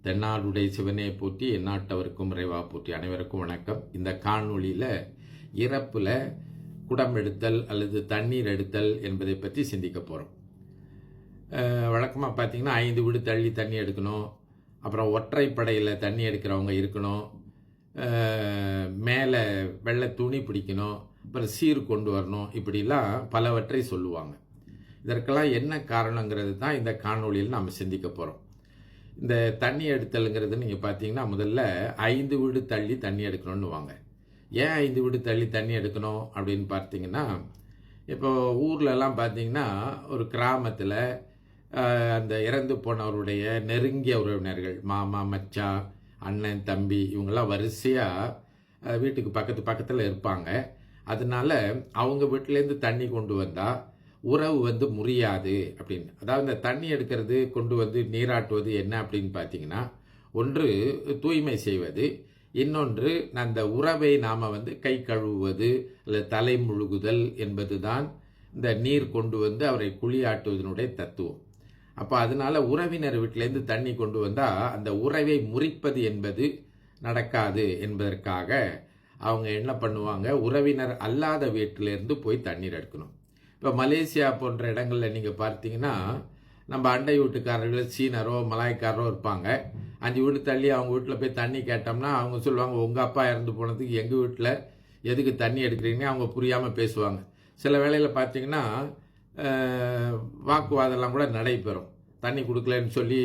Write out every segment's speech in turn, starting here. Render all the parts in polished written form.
தென்னாடுடைய சிவனே போற்றி எந்நாட்டவருக்கும் இறைவா போற்றி. அனைவருக்கும் வணக்கம். இந்த காணொளியில் இறப்பில் குடம் எடுத்தல் அல்லது தண்ணீர் எடுத்தல் என்பதை பற்றி சிந்திக்க போகிறோம். வழக்கமாக பார்த்தீங்கன்னா 5 வீடு தள்ளி தண்ணி எடுக்கணும், அப்புறம் ஒற்றைப்படையில் தண்ணி எடுக்கிறவங்க இருக்கணும், மேலே வெள்ளை துணி பிடிக்கணும், அப்புறம் சீர் கொண்டு வரணும், இப்படிலாம் பலவற்றை சொல்லுவாங்க. இதற்கெல்லாம் என்ன காரணங்கிறது தான் இந்த காணொளியில் நாம் சிந்திக்க போகிறோம். இந்த தண்ணி எடுத்தலுங்கிறது நீங்கள் பார்த்தீங்கன்னா முதல்ல 5 வீடு தள்ளி தண்ணி எடுக்கணும்னு வாங்க. ஏன் 5 வீடு தள்ளி தண்ணி எடுக்கணும் அப்படின்னு பார்த்தீங்கன்னா, இப்போ ஊர்லலாம் பார்த்தீங்கன்னா ஒரு கிராமத்தில் அந்த இறந்து போனவருடைய நெருங்கிய உறவினர்கள், மாமா, மச்சான், அண்ணன், தம்பி, இவங்கெல்லாம் வரிசையாக வீட்டுக்கு பக்கத்தில் இருப்பாங்க. அதனால அவங்க வீட்டிலேருந்து தண்ணி கொண்டு வந்தால் உறவு முறியாது அப்படின்னு. அதாவது இந்த தண்ணி எடுக்கிறது, கொண்டு வந்து நீராட்டுவது என்ன அப்படின்னு பார்த்தீங்கன்னா, ஒன்று தூய்மை செய்வது, இன்னொன்று அந்த உறவை நாம் கை கழுவுவது அல்லது தலை முழுகுதல் என்பது தான் இந்த நீர் கொண்டு வந்து அவரை குளியாட்டுவதனுடைய தத்துவம். அப்போ அதனால உறவினர் வீட்டிலேருந்து தண்ணி கொண்டு வந்தால் அந்த உறவை முறிப்பது என்பது நடக்காது என்பதற்காக அவங்க என்ன பண்ணுவாங்க, உறவினர் அல்லாத வீட்டிலேருந்து போய் தண்ணீர் எடுக்கணும். இப்போ மலேசியா போன்ற இடங்களில் நீங்கள் பார்த்தீங்கன்னா, நம்ம அண்டை வீட்டுக்காரர்கள் சீனரோ மலாய்க்காரரோ இருப்பாங்க. 5 வீடு தள்ளி அவங்க வீட்டில் போய் தண்ணி கேட்டோம்னா அவங்க சொல்லுவாங்க, உங்கள் அப்பா இறந்து போனதுக்கு எங்கள் வீட்டில் எதுக்கு தண்ணி எடுக்கிறீங்கன்னு அவங்க புரியாமல் பேசுவாங்க. சில வேளையில் பார்த்தீங்கன்னா வாக்குவாதம்லாம் கூட நடைபெறும். தண்ணி கொடுக்கலன்னு சொல்லி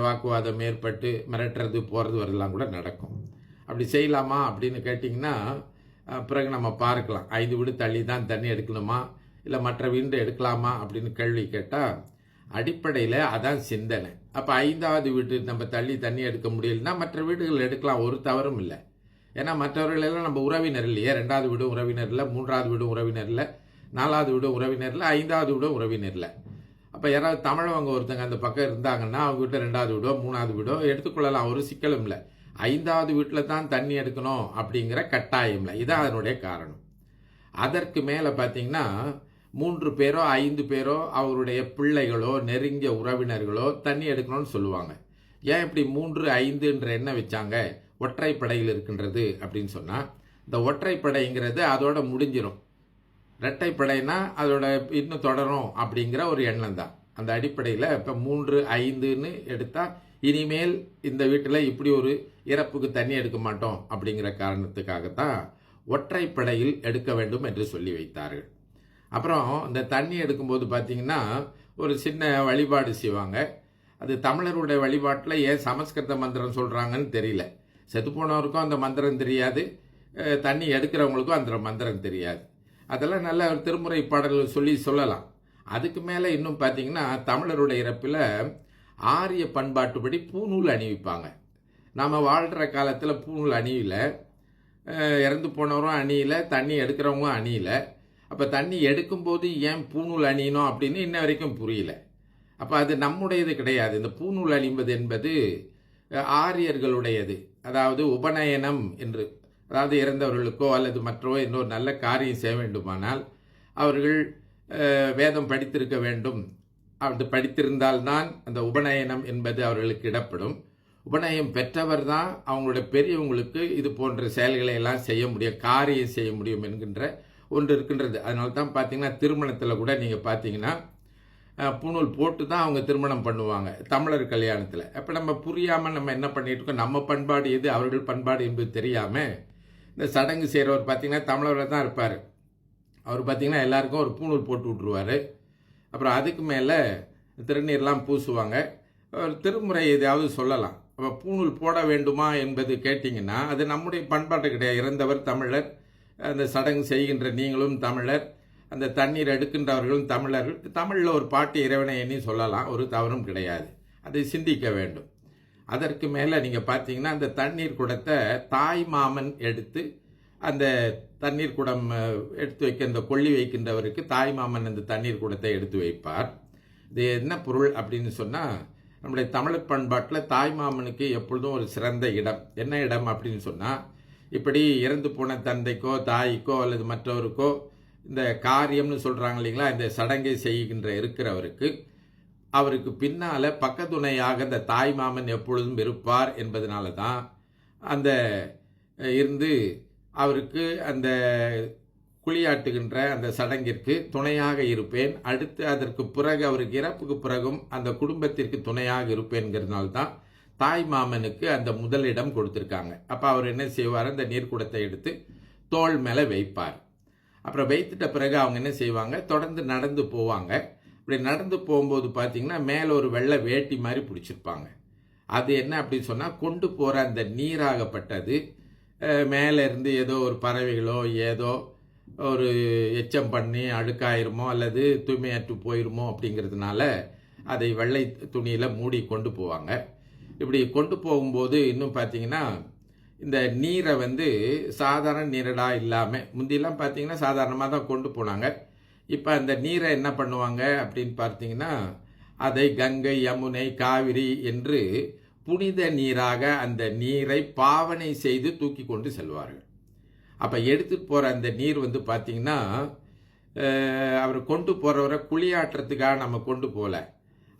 வாக்குவாதம் ஏற்பட்டு மிரட்டுறது போகிறது வரலாம் கூட நடக்கும். அப்படி செய்யலாமா அப்படின்னு கேட்டிங்கன்னா பிறகு நம்ம பார்க்கலாம். 5 வீடு தள்ளி தான் தண்ணி எடுக்கணுமா இல்லை மற்ற வீடு எடுக்கலாமா அப்படின்னு கேள்வி கேட்டால் அடிப்படையில் அதான் சிந்தனை. அப்போ 5வது வீட்டு நம்ம தள்ளி தண்ணி எடுக்க முடியலன்னா மற்ற வீடுகள் எடுக்கலாம், ஒரு தவறும் இல்லை. ஏன்னா மற்றவர்களெல்லாம் நம்ம உறவினர் இல்லையே. 2வது வீடும் உறவினர் இல்லை, 3வது வீடும் உறவினர் இல்லை, 4வது வீடும் உறவினர் இல்லை, 5வது வீடும் உறவினர் இல்லை. அப்போ யாராவது தமிழவங்க ஒருத்தங்க அந்த பக்கம் இருந்தாங்கன்னா அவங்க வீட்டில் 2வது வீடோ 3வது வீடோ எடுத்துக்கொள்ளலாம், ஒரு சிக்கலும் இல்லை. 5வது வீட்டில் தான் தண்ணி எடுக்கணும் அப்படிங்கிற கட்டாயம் இல்லை. இதான் அதனுடைய காரணம். அதற்கு மேலே பார்த்தீங்கன்னா 3 பேரோ 5 பேரோ அவருடைய பிள்ளைகளோ நெருங்கிய உறவினர்களோ தண்ணி எடுக்கணும்னு சொல்லுவாங்க. ஏன் இப்படி 3, 5ன்ற எண்ணம் வச்சாங்க? ஒற்றைப்படையில் இருக்கின்றது அப்படின்னு சொன்னால், இந்த ஒற்றைப்படைங்கிறது அதோட முடிஞ்சிடும். இரட்டைப்படைனா அதோட இன்னும் தொடரும் அப்படிங்கிற ஒரு எண்ணம் தான். அந்த அடிப்படையில் இப்போ 3, 5ன்னு எடுத்தால் இனிமேல் இந்த வீட்டில் இப்படி ஒரு இறப்புக்கு தண்ணி எடுக்க மாட்டோம் அப்படிங்கிற காரணத்துக்காகத்தான் ஒற்றைப்படையில் எடுக்க வேண்டும் என்று சொல்லி வைத்தார்கள். அப்புறம் இந்த தண்ணி எடுக்கும்போது பார்த்தீங்கன்னா ஒரு சின்ன வழிபாடு செய்வாங்க. அது தமிழருடைய வழிபாட்டில் ஏன் சமஸ்கிருத மந்திரம் சொல்கிறாங்கன்னு தெரியல. செத்து போனவருக்கும் அந்த மந்திரம் தெரியாது, தண்ணி எடுக்கிறவங்களுக்கும் அந்த மந்திரம் தெரியாது. அதெல்லாம் நல்ல ஒரு திருமுறை பாடல்கள் சொல்லலாம். அதுக்கு மேலே இன்னும் பார்த்தீங்கன்னா தமிழருடைய இறப்பில் ஆரிய பண்பாட்டுப்படி பூநூல் அணிவிப்பாங்க. நாம் வாழ்கிற காலத்தில் பூநூல் அணியில, இறந்து போனவரும் அணியில, தண்ணி எடுக்கிறவங்க அணியில. அப்போ தண்ணி எடுக்கும்போது ஏன் பூநூல் அணியணும் அப்படின்னு இன்ன வரைக்கும் புரியல. அப்போ அது நம்முடையது கிடையாது. இந்த பூநூல் அணிவது என்பது ஆரியர்களுடையது. அதாவது உபநயனம் என்று, அதாவது இறந்தவர்களுக்கோ அல்லது மற்றோ இன்னொரு நல்ல காரியம் செய்ய வேண்டுமானால் அவர்கள் வேதம் படித்திருக்க வேண்டும். அது படித்திருந்தால்தான் அந்த உபநயனம் என்பது அவர்களுக்கு இடப்படும். உபநயம் பெற்றவர் தான் அவங்களுடைய பெரியவங்களுக்கு இது போன்ற செயல்களை எல்லாம் செய்ய முடியும், காரியம் செய்ய முடியும் என்கின்ற ஒன்று இருக்கின்றது. அதனால தான் பார்த்தீங்கன்னா திருமணத்தில் கூட நீங்கள் பார்த்தீங்கன்னா பூணூல் போட்டு தான் அவங்க திருமணம் பண்ணுவாங்க தமிழர் கல்யாணத்தில். அப்போ நம்ம புரியாமல் நம்ம என்ன பண்ணிட்டு இருக்கோம், நம்ம பண்பாடு எது அவர்கள் பண்பாடு என்பது தெரியாமல் இந்த சடங்கு செய்கிறவர் பார்த்தீங்கன்னா தமிழரில் தான் இருப்பார். அவர் பார்த்தீங்கன்னா எல்லாருக்கும் ஒரு பூணூல் போட்டு விட்ருவார். அப்புறம் அதுக்கு மேலே திருநீர்லாம் பூசுவாங்க. ஒரு திருமுறை எதையாவது சொல்லலாம். அப்போ பூணூல் போட வேண்டுமா என்பது கேட்டிங்கன்னா அது நம்முடைய பண்பாட்டு கிடையாது. இறந்தவர் தமிழர், அந்த சடங்கு செய்கின்ற நீங்களும் தமிழர், அந்த தண்ணீர் எடுக்கின்றவர்களும் தமிழர்கள். தமிழில் ஒரு பாட்டு இறைவனை எண்ணி சொல்லலாம், ஒரு தவறும் கிடையாது. அதை சிந்திக்க வேண்டும். அதற்கு மேலே நீங்கள் பார்த்தீங்கன்னா அந்த தண்ணீர் குடத்தை தாய் மாமன் எடுத்து, அந்த தண்ணீர் குடம் எடுத்து வைக்க இந்த கொள்ளி வைக்கின்றவருக்கு தாய் மாமன் அந்த தண்ணீர் குடத்தை எடுத்து வைப்பார். இது என்ன பொருள் அப்படின்னு சொன்னால், நம்முடைய தமிழர் பண்பாட்டில் தாய் மாமனுக்கு எப்பொழுதும் ஒரு சிறந்த இடம். என்ன இடம் அப்படின்னு சொன்னால், இப்படி இறந்து போன தந்தைக்கோ தாய்க்கோ அல்லது மற்றவருக்கோ இந்த காரியம்னு சொல்கிறாங்க இல்லைங்களா, இந்த சடங்கை செய்கின்ற இருக்கிறவருக்கு அவருக்கு பின்னால் பக்கத்துணையாக இந்த தாய் மாமன் எப்பொழுதும் இருப்பார் என்பதனால தான் அந்த இருந்து அவருக்கு அந்த குளியாட்டுகின்ற அந்த சடங்கிற்கு துணையாக இருப்பேன், அடுத்து அதற்கு பிறகு அவருக்கு இறப்புக்கு பிறகும் அந்த குடும்பத்திற்கு துணையாக இருப்பேன்கிறதுனால தான் தாய் மாமனுக்கு அந்த முதலிடம் கொடுத்துருக்காங்க. அப்போ அவர் என்ன செய்வார், அந்த நீர்க்குடத்தை எடுத்து தோள் மேலே வைப்பார். அப்புறம் வைத்துட்ட பிறகு அவங்க என்ன செய்வாங்க, தொடர்ந்து நடந்து போவாங்க. இப்படி நடந்து போகும்போது பார்த்தீங்கன்னா மேலே ஒரு வெள்ளை வேட்டி மாதிரி பிடிச்சிருப்பாங்க. அது என்ன அப்படின்னு சொன்னால், கொண்டு போகிற அந்த நீராகப்பட்டது மேலே இருந்து ஏதோ ஒரு பறவைகளோ ஏதோ ஒரு எச்சம் பண்ணி அழுக்காயிருமோ அல்லது தூய்மையற்று போயிருமோ அப்படிங்கிறதுனால அதை வெள்ளை துணியில் மூடி கொண்டு போவாங்க. இப்படி கொண்டு போகும்போது இன்னும் பார்த்தீங்கன்னா இந்த நீரை சாதாரண நீரடாக இல்லாமல், முந்தியெல்லாம் பார்த்தீங்கன்னா சாதாரணமாக தான் கொண்டு போனாங்க. இப்போ அந்த நீரை என்ன பண்ணுவாங்க அப்படின்னு பார்த்தீங்கன்னா, அதை கங்கை, யமுனை, காவிரி என்று புனித நீராக அந்த நீரை பாவனை செய்து தூக்கி கொண்டு செல்வார்கள். அப்போ எடுத்துகிட்டு போகிற அந்த நீர் பார்த்தீங்கன்னா, அவர் கொண்டு போகிறவரை குளியாட்டுறதுக்காக நம்ம கொண்டு போகல,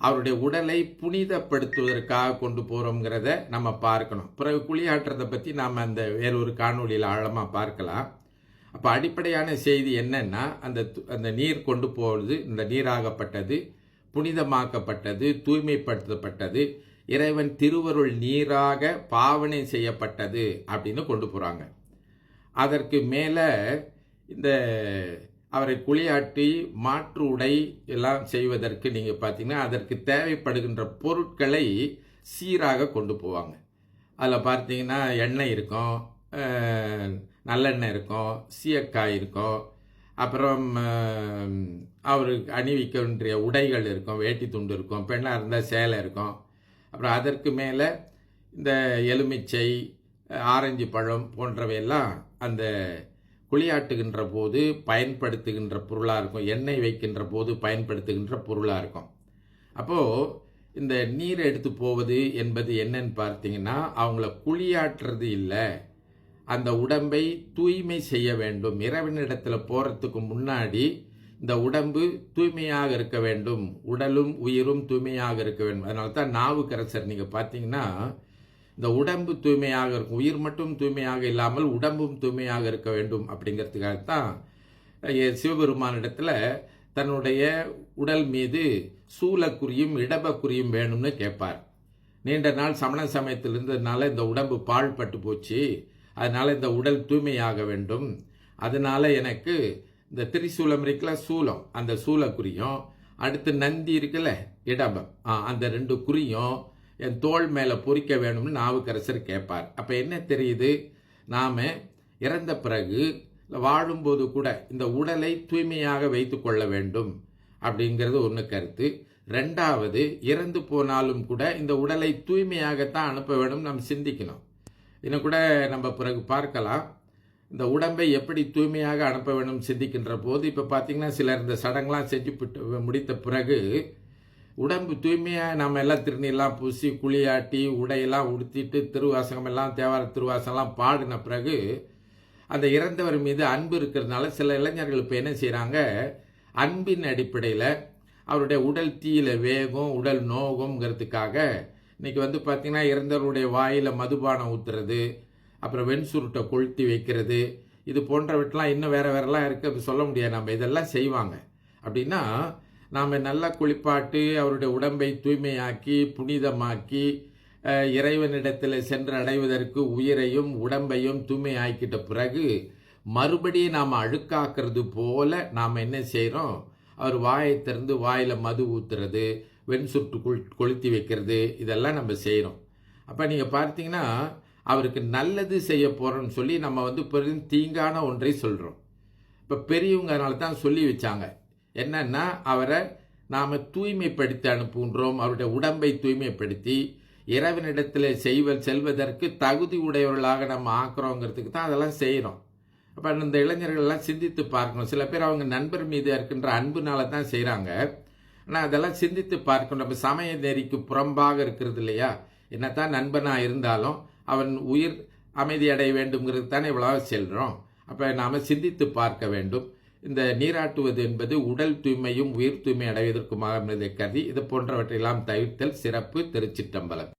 அவருடைய உடலை புனிதப்படுத்துவதற்காக கொண்டு போகிறோங்கிறத நம்ம பார்க்கணும். பிறகு குளியாட்டுறதை பற்றி நாம் அந்த வேறொரு காணொலியில் ஆழமாக பார்க்கலாம். அப்போ அடிப்படையான செய்தி என்னன்னா, அந்த நீர் கொண்டு போகிறது, இந்த நீராகப்பட்டது புனிதமாக்கப்பட்டது, தூய்மைப்படுத்தப்பட்டது, இறைவன் திருவருள் நீராக பாவனை செய்யப்பட்டது அப்படின்னு கொண்டு போகிறாங்க. அதற்கு மேலே இந்த அவரை குளியாட்டி மாற்று உடை எல்லாம் செய்வதற்கு நீங்கள் பார்த்தீங்கன்னா அதற்கு தேவைப்படுகின்ற பொருட்களை சீராக கொண்டு போவாங்க. அதில் பார்த்தீங்கன்னா எண்ணெய் இருக்கும், நல்லெண்ணெய் இருக்கும், சீயக்காய் இருக்கும், அப்புறம் அவருக்கு அணிவிக்க வேண்டிய உடைகள் இருக்கும், வேட்டி துண்டு இருக்கும், பெண்ணாக இருந்தால் சேலை இருக்கும். அப்புறம் அதற்கு மேலே இந்த எலுமிச்சை, ஆரஞ்சு பழம் போன்றவையெல்லாம் அந்த குளியாட்டுகின்ற போது பயன்படுத்துகின்ற பொருளாக இருக்கும், எண்ணெய் வைக்கின்ற போது பயன்படுத்துகின்ற பொருளாக இருக்கும். அப்போது இந்த நீரை எடுத்து போவது என்பது என்னன்னு பார்த்தீங்கன்னா, அவங்கள குளியாட்டுறது இல்லை, அந்த உடம்பை தூய்மை செய்ய வேண்டும். இறைவனிடத்தில் போகிறதுக்கு முன்னாடி இந்த உடம்பு தூய்மையாக இருக்க வேண்டும், உடலும் உயிரும் தூய்மையாக இருக்க வேண்டும். அதனால தான் நாவுக்கரசர் நீங்கள் பார்த்தீங்கன்னா இந்த உடம்பு தூய்மையாக இருக்கும், உயிர் மட்டும் தூய்மையாக இல்லாமல் உடம்பும் தூய்மையாக இருக்க வேண்டும் அப்படிங்கிறதுக்காகத்தான் சிவபெருமானிடத்தில் தன்னுடைய உடல் மீது சூலக்குறியும் இடபக்குறியும் வேணும்னு கேட்பார். நீண்ட நாள் சமண சமயத்தில் இருந்ததுனால இந்த உடம்பு பால் பட்டு போச்சு, அதனால் இந்த உடல் தூய்மையாக வேண்டும், அதனால் எனக்கு இந்த திரிசூலம் இருக்குல்ல சூலம், அந்த சூலக்குறியும், அடுத்து நந்தி இருக்குல்ல இடபம், அந்த 2 குறியும் என் தோள் மேலே பொறிக்க வேணும்னு நாவுக்கரசர் கேட்பார். அப்போ என்ன தெரியுது, நாம் இறந்த பிறகு வாழும்போது கூட இந்த உடலை தூய்மையாக வைத்து கொள்ள வேண்டும் அப்படிங்கிறது ஒன்று கருத்து. 2வது, இறந்து போனாலும் கூட இந்த உடலை தூய்மையாகத்தான் அனுப்ப வேண்டும் நம்ம சிந்திக்கணும். இன்னும் கூட நம்ம பிறகு பார்க்கலாம், இந்த உடம்பை எப்படி தூய்மையாக அனுப்ப வேண்டும் சிந்திக்கின்ற போது இப்போ பார்த்தீங்கன்னா சிலர் இந்த சடங்கெலாம் செஞ்சு முடித்த பிறகு உடம்பு தூய்மையாக நம்ம எல்லாம் திருநீர்லாம் பூசி குளியாட்டி உடையெல்லாம் உடுத்திட்டு திருவாசகம் எல்லாம் தேவார திருவாசகம்லாம் பாடின பிறகு அந்த இறந்தவர் மீது அன்பு இருக்கிறதுனால சில இளைஞர்கள் இப்போ என்ன செய்கிறாங்க, அன்பின் அடிப்படையில் அவருடைய உடல் தீயில வேகும், உடல் நோகுங்கிறதுக்காக இன்றைக்கி பார்த்தீங்கன்னா இறந்தவருடைய வாயில் மதுபானம் ஊற்றுறது, அப்புறம் வெண்சுருட்டை கொளுத்தி வைக்கிறது, இது போன்றவற்றெல்லாம் இன்னும் வேறெல்லாம் இருக்குது, அப்படி சொல்ல முடியாது. நம்ம இதெல்லாம் செய்வாங்க. அப்படின்னா நாம் நல்லா குளிப்பாட்டு அவருடைய உடம்பை தூய்மையாக்கி புனிதமாக்கி இறைவனிடத்தில் சென்று அடைவதற்கு உயிரையும் உடம்பையும் தூய்மையாக்கிட்ட பிறகு மறுபடியும் நாம் அழுக்காக்குறது போல நாம் என்ன செய்கிறோம், அவர் வாயை திறந்து வாயில் மது ஊற்றுறது, வெண்சுட்டு கொளுத்தி வைக்கிறது, இதெல்லாம் நம்ம செய்கிறோம். அப்போ நீங்கள் பார்த்தீங்கன்னா அவருக்கு நல்லது செய்ய போகிறோம்னு சொல்லி நம்ம பெரும் தீங்கான ஒன்றை சொல்கிறோம். இப்போ பெரியவங்க அதனால தான் சொல்லி வச்சாங்க என்னன்னா, அவரை நாம் தூய்மைப்படுத்தி அனுப்புகின்றோம், அவருடைய உடம்பை தூய்மைப்படுத்தி இறைவனிடத்தில் செல்வதற்கு தகுதி உடையவர்களாக நம்ம ஆக்குறோங்கிறதுக்கு தான் அதெல்லாம் செய்கிறோம். அப்போ இந்த இளைஞர்கள்லாம் சிந்தித்து பார்க்கணும். சில பேர் அவங்க நண்பர் மீது இருக்கின்ற அன்புனால தான் செய்கிறாங்க, ஆனால் அதெல்லாம் சிந்தித்து பார்க்கணும். நம்ம சமய நெறிக்கு புறம்பாக இருக்கிறது இல்லையா, என்னத்தான் நண்பனாக இருந்தாலும் அவன் உயிர் அமைதி அடைய வேண்டும்ங்கிறது தானே இவ்வளோ செல்கிறோம். அப்போ நாம் சிந்தித்து பார்க்க வேண்டும். இந்த நீராட்டுவது என்பது உடல் தூய்மையும் உயிர் தூய்மை அடைவதற்குமாக என்பதை கருதி இது போன்றவற்றையெல்லாம் தவிர்த்தல் சிறப்பு. திருச்சிற்றம்பலம்.